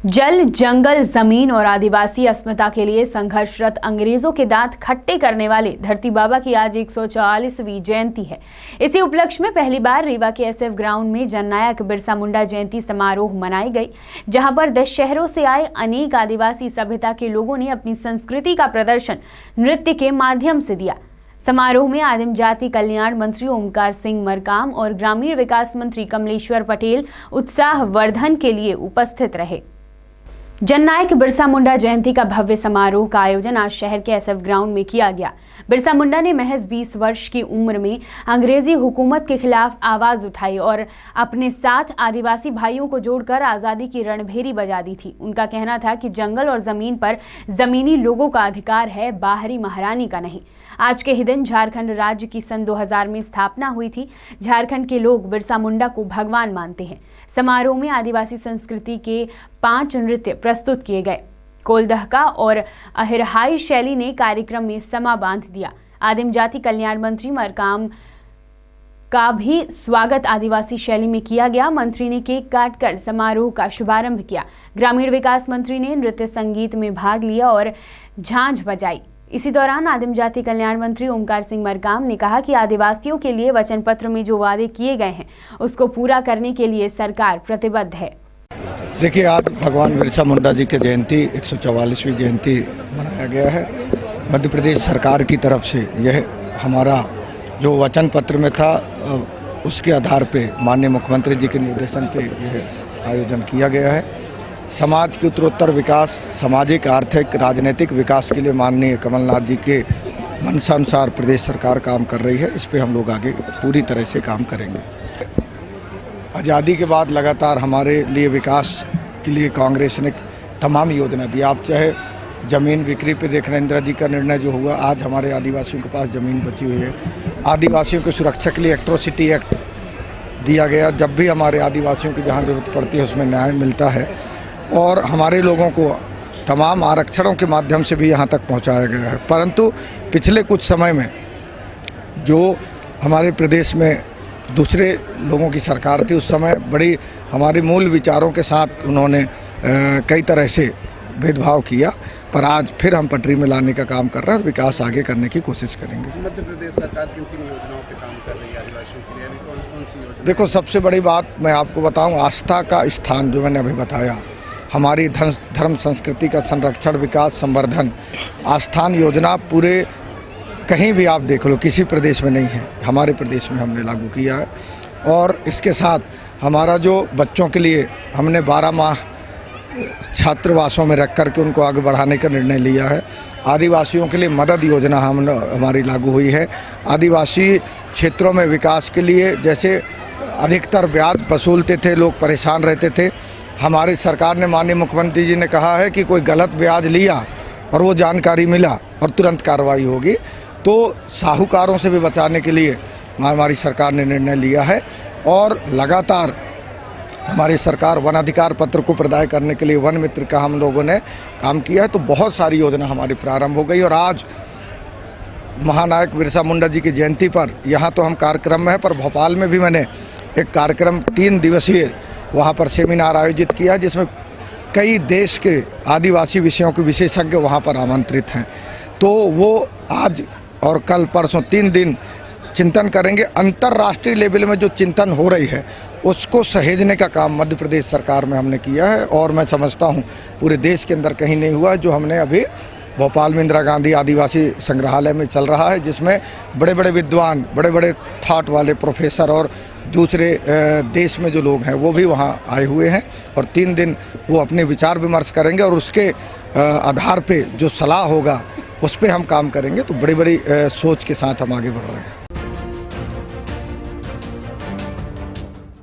जल, जंगल, जमीन और आदिवासी अस्मिता के लिए संघर्षरत अंग्रेजों के दांत खट्टे करने वाले धरती बाबा की आज 144वीं जयंती है। इसी उपलक्ष्य में पहली बार रीवा के एसएफ ग्राउंड में जननायक बिरसा मुंडा जयंती समारोह मनाई गई, जहां पर 10 शहरों से आए अनेक आदिवासी सभ्यता के लोगों ने अपनी संस्कृति का प्रदर्शन नृत्य के माध्यम से दिया। समारोह में आदिम जाति कल्याण मंत्री ओमकार सिंह मरकाम और ग्रामीण विकास मंत्री कमलेश्वर पटेल उत्साह वर्धन के लिए उपस्थित रहे। जननायक बिरसा मुंडा जयंती का भव्य समारोह का आयोजन आज शहर के एसएफ ग्राउंड में किया गया। बिरसा मुंडा ने महज 20 वर्ष की उम्र में अंग्रेजी हुकूमत के खिलाफ आवाज उठाई और अपने साथ आदिवासी भाइयों को जोड़कर आज़ादी की रणभेरी बजा दी थी। उनका कहना था कि जंगल और जमीन पर जमीनी लोगों का अधिकार है, बाहरी महारानी का नहीं। आज के ही दिन झारखंड राज्य की सन 2000 में स्थापना हुई थी। झारखंड के लोग बिरसा मुंडा को भगवान मानते हैं। समारोह में आदिवासी संस्कृति के 5 नृत्य प्रस्तुत किए गए। कोलदहका और अहिरहाई शैली ने कार्यक्रम में समा बांध दिया। आदिम जाति कल्याण मंत्री मरकाम का भी स्वागत आदिवासी शैली में किया गया। मंत्री ने केक काटकर समारोह का शुभारंभ किया। ग्रामीण विकास मंत्री ने नृत्य संगीत में भाग लिया और झांझ बजाई। इसी दौरान आदिम जाति कल्याण मंत्री ओमकार सिंह मरकाम ने कहा कि आदिवासियों के लिए वचन पत्र में जो वादे किए गए हैं उसको पूरा करने के लिए सरकार प्रतिबद्ध है। देखिए, आज भगवान बिरसा मुंडा जी की जयंती 144वीं जयंती मनाया गया है। मध्य प्रदेश सरकार की तरफ से यह हमारा जो वचन पत्र में था उसके आधार पे माननीय मुख्यमंत्री जी के निर्देशन पे यह आयोजन किया गया है। समाज के उत्तरोत्तर विकास, सामाजिक, आर्थिक, राजनीतिक विकास के लिए माननीय कमलनाथ जी के मनसानुसार प्रदेश सरकार काम कर रही है। इस पे हम लोग आगे पूरी तरह से काम करेंगे। आज़ादी के बाद लगातार हमारे लिए विकास के लिए कांग्रेस ने तमाम योजना दी। आप चाहे ज़मीन बिक्री पे देख रहे हैं, इंदिरा जी का निर्णय जो हुआ, आज हमारे आदिवासियों के पास ज़मीन बची हुई है। आदिवासियों की सुरक्षा के लिए एट्रोसिटी एक्ट दिया गया। जब भी हमारे आदिवासियों की जहाँ ज़रूरत पड़ती है उसमें न्याय मिलता है और हमारे लोगों को तमाम आरक्षणों के माध्यम से भी यहाँ तक पहुँचाया गया है। परंतु पिछले कुछ समय में जो हमारे प्रदेश में दूसरे लोगों की सरकार थी, उस समय बड़ी हमारे मूल विचारों के साथ उन्होंने कई तरह से भेदभाव किया, पर आज फिर हम पटरी में लाने का काम कर रहे हैं और विकास आगे करने की कोशिश करेंगे। मध्य प्रदेश सरकार किन योजनाओं पे काम कर रही है आदिवासियों के लिए? अभी कौन सी योजना? देखो, सबसे बड़ी बात मैं आपको बताऊं, आस्था का स्थान जो मैंने अभी बताया, हमारी धर्म संस्कृति का संरक्षण, विकास, संवर्धन, आस्थान योजना पूरे कहीं भी आप देख लो, किसी प्रदेश में नहीं है, हमारे प्रदेश में हमने लागू किया है। और इसके साथ हमारा जो बच्चों के लिए हमने 12 माह छात्रावासों में रख कर के उनको आगे बढ़ाने का निर्णय लिया है। आदिवासियों के लिए मदद योजना हमारी लागू हुई है। आदिवासी क्षेत्रों में विकास के लिए जैसे अधिकतर ब्याज वसूलते थे, लोग परेशान रहते थे, हमारी सरकार ने, माननीय मुख्यमंत्री जी ने कहा है कि कोई गलत ब्याज लिया और वो जानकारी मिला और तुरंत कार्रवाई होगी। तो साहूकारों से भी बचाने के लिए हमारी सरकार ने निर्णय लिया है और लगातार हमारी सरकार वन अधिकार पत्र को प्रदाय करने के लिए वन मित्र का हम लोगों ने काम किया है। तो बहुत सारी योजना हमारी प्रारंभ हो गई और आज महानायक बिरसा मुंडा जी की जयंती पर यहाँ तो हम कार्यक्रम में है, पर भोपाल में भी मैंने एक कार्यक्रम 3 दिवसीय वहाँ पर सेमिनार आयोजित किया, जिसमें कई देश के आदिवासी विषयों के विशेषज्ञ वहाँ पर आमंत्रित हैं। तो वो आज और कल परसों 3 दिन चिंतन करेंगे। अंतर्राष्ट्रीय लेवल में जो चिंतन हो रही है उसको सहेजने का काम मध्य प्रदेश सरकार में हमने किया है और मैं समझता हूँ पूरे देश के अंदर कहीं नहीं हुआ जो हमने अभी भोपाल में इंदिरा गांधी आदिवासी संग्रहालय में चल रहा है, जिसमें बड़े बड़े विद्वान, बड़े बड़े थॉट वाले प्रोफेसर और दूसरे देश में जो लोग हैं वो भी वहाँ आए हुए हैं और 3 दिन वो अपने विचार विमर्श करेंगे और उसके आधार पे जो सलाह होगा उस पर हम काम करेंगे। तो बड़ी बड़ी सोच के साथ हम आगे बढ़ रहे हैं।